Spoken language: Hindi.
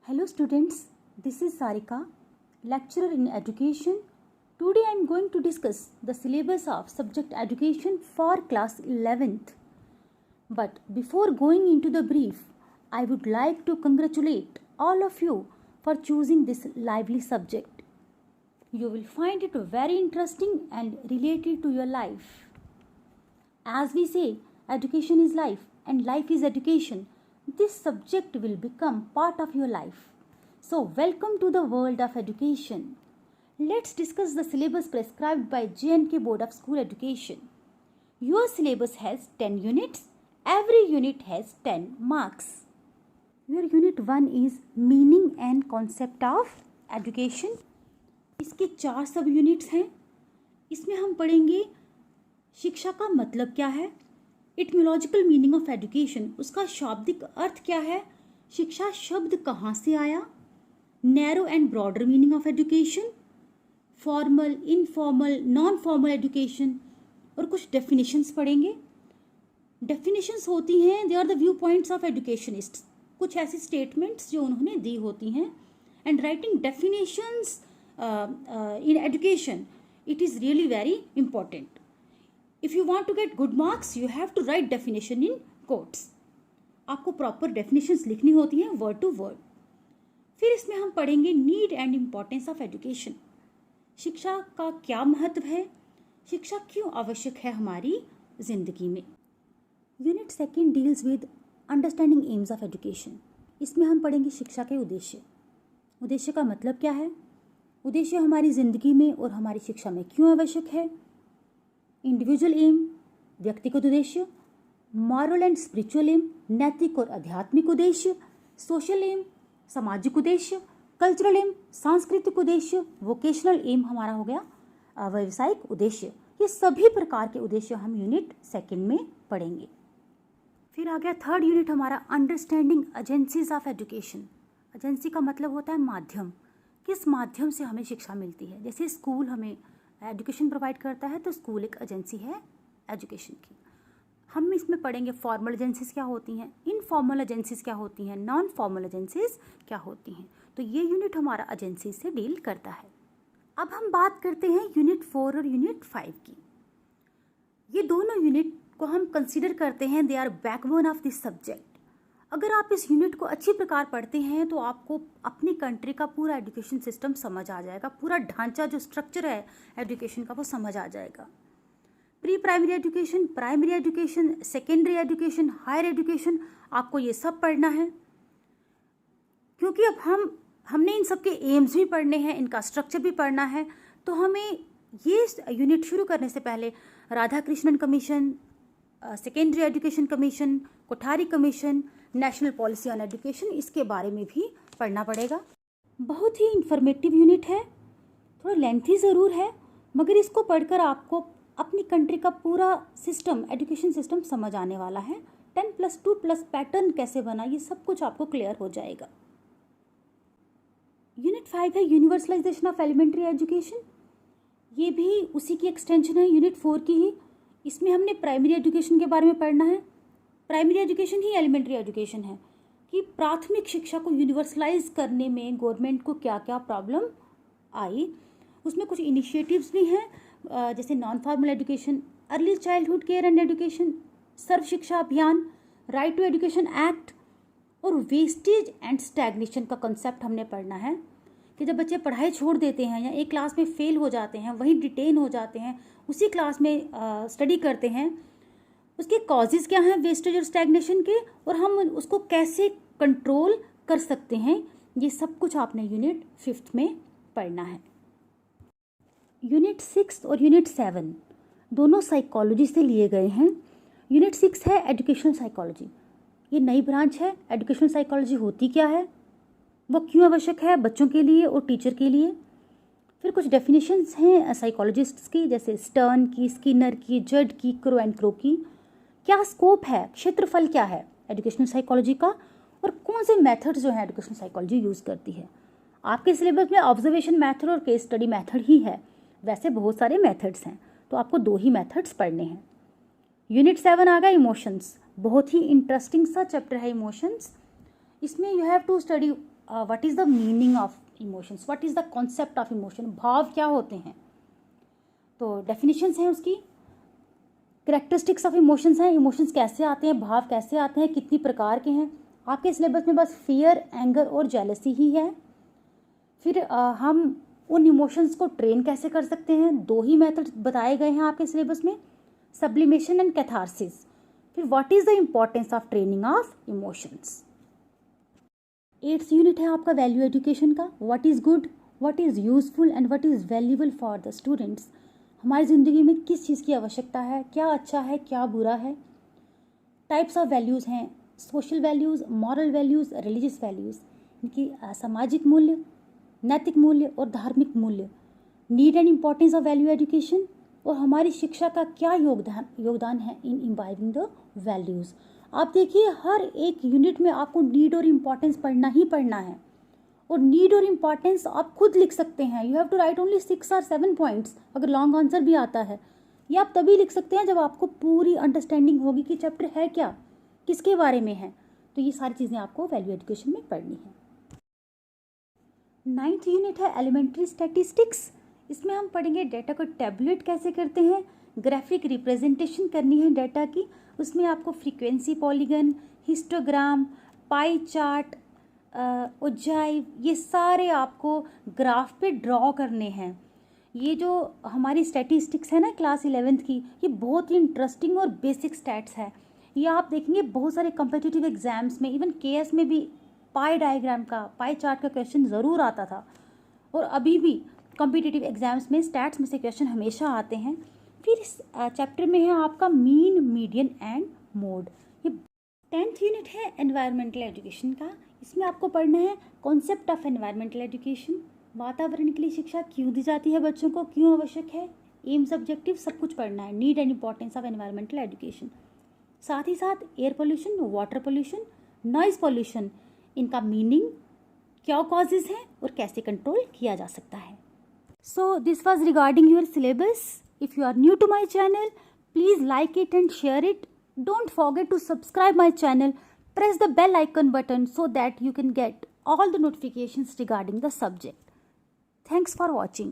Hello students, this is Sarika, lecturer in education. Today I am going to discuss the syllabus of subject education for class 11th. But before going into the brief, I would like to congratulate all of you for choosing this lively subject. You will find it very interesting and related to your life. As we say, education is life and life is education. This subject will become part of your life. So, welcome to the world of education. Let's discuss the syllabus prescribed by J&K Board of School Education. Your syllabus has 10 units. Every unit has 10 marks. Your unit 1 is meaning and concept of education. इसके 4 सब यूनिट्स हैं. इसमें हम पढ़ेंगे शिक्षा का मतलब क्या है, इटमोलॉजिकल मीनिंग ऑफ एजुकेशन, उसका शाब्दिक अर्थ क्या है, शिक्षा शब्द कहाँ से आया, narrow and broader meaning of education, formal, informal, non formal education और कुछ डेफिनेशंस पढ़ेंगे. डेफिनेशंस होती हैं, they are the view points of educationists, कुछ ऐसी स्टेटमेंट्स जो उन्होंने दी होती हैं. And writing definitions in education, it is really very important. If you want to get good marks, you have to write definition in quotes. आपको proper definitions लिखनी होती हैं word to word. फिर इसमें हम पढ़ेंगे need and importance of education. शिक्षा का क्या महत्व है, शिक्षा क्यों आवश्यक है हमारी जिंदगी में. Unit 2 deals with understanding aims of education. इसमें हम पढ़ेंगे शिक्षा के उद्देश्य. उद्देश्य का मतलब क्या है, उद्देश्य हमारी ज़िंदगी में और हमारी शिक्षा में क्यों आवश्यक है. इंडिविजुअल एम, व्यक्तिगत उद्देश्य, मॉरल एंड स्पिरिचुअल एम, नैतिक और आध्यात्मिक उद्देश्य, सोशल एम, सामाजिक उद्देश्य, कल्चरल एम, सांस्कृतिक उद्देश्य, वोकेशनल एम हमारा हो गया व्यावसायिक उद्देश्य. ये सभी प्रकार के उद्देश्य हम यूनिट 2 में पढ़ेंगे. फिर आ गया 3rd यूनिट हमारा understanding agencies of education. Agency का मतलब होता है माध्यम, किस माध्यम से हमें शिक्षा मिलती है. जैसे स्कूल हमें एजुकेशन प्रोवाइड करता है तो स्कूल एक एजेंसी है एजुकेशन की. हम इसमें पढ़ेंगे फॉर्मल एजेंसीज क्या होती हैं, इनफॉर्मल एजेंसीज क्या होती हैं, नॉन फॉर्मल एजेंसीज क्या होती हैं. तो ये यूनिट हमारा एजेंसी से डील करता है. अब हम बात करते हैं यूनिट 4 और यूनिट 5 की. ये दोनों यूनिट को हम कंसिडर करते हैं they are backbone of this subject. अगर आप इस यूनिट को अच्छी प्रकार पढ़ते हैं तो आपको अपनी कंट्री का पूरा एजुकेशन सिस्टम समझ आ जाएगा, पूरा ढांचा जो स्ट्रक्चर है एजुकेशन का वो समझ आ जाएगा. Pre primary education, primary education, secondary education, higher education, आपको ये सब पढ़ना है. क्योंकि अब हमने इन सब के एम्स भी पढ़ने हैं, इनका स्ट्रक्चर भी पढ़ना है, तो हमें ये यूनिट शुरू करने से पहले Radha Krishnan commission, secondary education commission, Kothari commission, national policy on education, इसके बारे में भी पढ़ना पड़ेगा. बहुत ही इंफॉर्मेटिव यूनिट है, थोड़ा लेंथी ज़रूर है, मगर इसको पढ़कर आपको अपनी कंट्री का पूरा सिस्टम, एजुकेशन सिस्टम समझ आने वाला है. 10+2+ पैटर्न कैसे बना, ये सब कुछ आपको क्लियर हो जाएगा. यूनिट 5 है यूनिवर्सलाइजेशन ऑफ एलिमेंट्री एजुकेशन. ये भी उसी की एक्सटेंशन है यूनिट 4 की ही. इसमें हमने प्राइमरी एजुकेशन के बारे में पढ़ना है. प्राइमरी एजुकेशन ही एलिमेंट्री एजुकेशन है कि प्राथमिक शिक्षा को यूनिवर्सलाइज करने में गवर्नमेंट को क्या क्या प्रॉब्लम आई. उसमें कुछ इनिशिएटिव्स भी हैं, जैसे non formal education, early childhood care and education, Sarva Shiksha Abhiyan, right to education act और वेस्टेज एंड स्टैग्नेशन का कंसेप्ट हमने पढ़ना है कि जब बच्चे पढ़ाई छोड़ देते हैं या एक क्लास में फेल हो जाते हैं, वहीं डिटेन हो जाते हैं, उसी क्लास में स्टडी करते हैं, उसके कॉजेज़ क्या हैं वेस्टेज और स्टैग्नेशन के, और हम उसको कैसे कंट्रोल कर सकते हैं. ये सब कुछ आपने यूनिट 5 में पढ़ना है. यूनिट 6 और यूनिट 7 दोनों साइकोलॉजी से लिए गए हैं. यूनिट 6 है एजुकेशनल साइकोलॉजी. ये नई ब्रांच है. एजुकेशनल साइकोलॉजी होती क्या है, वो क्यों आवश्यक है बच्चों के लिए और टीचर के लिए. फिर कुछ डेफिनेशंस हैं साइकोलॉजिस्ट्स की, जैसे स्टर्न की, स्किनर की, जड की, क्रो एंड क्रो की. क्या स्कोप है, क्षेत्रफल क्या है एजुकेशनल साइकोलॉजी का, और कौन से मेथड्स जो है एजुकेशनल साइकोलॉजी यूज़ करती है. आपके सिलेबस में ऑब्जर्वेशन मेथड और केस स्टडी मेथड ही है, वैसे बहुत सारे मेथड्स हैं, तो आपको 2 ही मेथड्स पढ़ने हैं. यूनिट 7 आ गया इमोशंस. बहुत ही इंटरेस्टिंग सा चैप्टर है इमोशंस. इसमें you have to study what is the meaning of emotions, what is the concept of emotion, भाव क्या होते हैं। तो डेफिनेशंस हैं उसकी, करेक्टरिस्टिक्स ऑफ इमोशंस हैं, इमोशंस कैसे आते हैं, भाव कैसे आते हैं, कितनी प्रकार के हैं। आपके सिलेबस में बस फियर, एंगर और जेलसी ही है। फिर हम उन इमोशंस को ट्रेन कैसे कर सकते हैं, 2 ही मेथड बताए गए हैं आपके सिलेबस में, सब्लिमेशन एंड कैथारसिस। फिर what is the importance of training of emotions. 8th unit है आपका वैल्यू एजुकेशन का, what is good, what is useful and what is valuable for the students. हमारी ज़िंदगी में किस चीज़ की आवश्यकता है, क्या अच्छा है, क्या बुरा है। टाइप्स ऑफ वैल्यूज़ हैं, social values, moral values, religious values. इनकी सामाजिक मूल्य, नैतिक मूल्य और धार्मिक मूल्य। Need and importance of value education, और हमारी शिक्षा का क्या योगदान है इन इम्बाइबिंग द वैल्यूज़। आप देखिए हर एक यूनिट में आपको नीड और इम्पोर्टेंस पढ़ना ही पढ़ना है, और नीड और इम्पोर्टेंस आप खुद लिख सकते हैं। You have to write only 6 or 7 points. अगर लॉन्ग आंसर भी आता है, ये आप तभी लिख सकते हैं जब आपको पूरी अंडरस्टैंडिंग होगी कि चैप्टर है क्या, किसके बारे में है। तो ये सारी चीज़ें आपको वैल्यू एजुकेशन में पढ़नी है। 9th यूनिट है एलिमेंट्री स्टैटिस्टिक्स। इसमें हम पढ़ेंगे डेटा को टैबुलेट कैसे करते हैं, ग्राफिक रिप्रेजेंटेशन करनी है डेटा की। उसमें आपको frequency polygon, histogram, pie chart, ogive, ये सारे आपको ग्राफ पे ड्रॉ करने हैं। ये जो हमारी स्टैटिस्टिक्स है ना क्लास 11th की, ये बहुत ही इंटरेस्टिंग और बेसिक स्टैट्स है। ये आप देखेंगे बहुत सारे कम्पिटिटिव एग्जाम्स में, इवन केएस में भी पाई डायग्राम का, पाई चार्ट का क्वेश्चन ज़रूर आता था, और अभी भी कॉम्पिटिटिव एग्जाम्स में स्टैट्स में से क्वेश्चन हमेशा आते हैं। फिर इस चैप्टर में है आपका मीन, मीडियन एंड मोड। ये 10th यूनिट है एनवायरमेंटल एजुकेशन का। इसमें आपको पढ़ना है कॉन्सेप्ट ऑफ एनवायरमेंटल एजुकेशन, वातावरण के लिए शिक्षा क्यों दी जाती है बच्चों को, क्यों आवश्यक है, एम्स, ऑब्जेक्टिव सब कुछ पढ़ना है, need and importance of environmental education. साथ ही साथ air pollution, water pollution, noise pollution, इनका मीनिंग, क्या कॉजेज़ हैं और कैसे कंट्रोल किया जा सकता है। So this was regarding your syllabus. If you are new to my channel, please like it and share it. Don't forget to subscribe my channel. Press the bell icon button so that you can get all the notifications regarding the subject. Thanks for watching.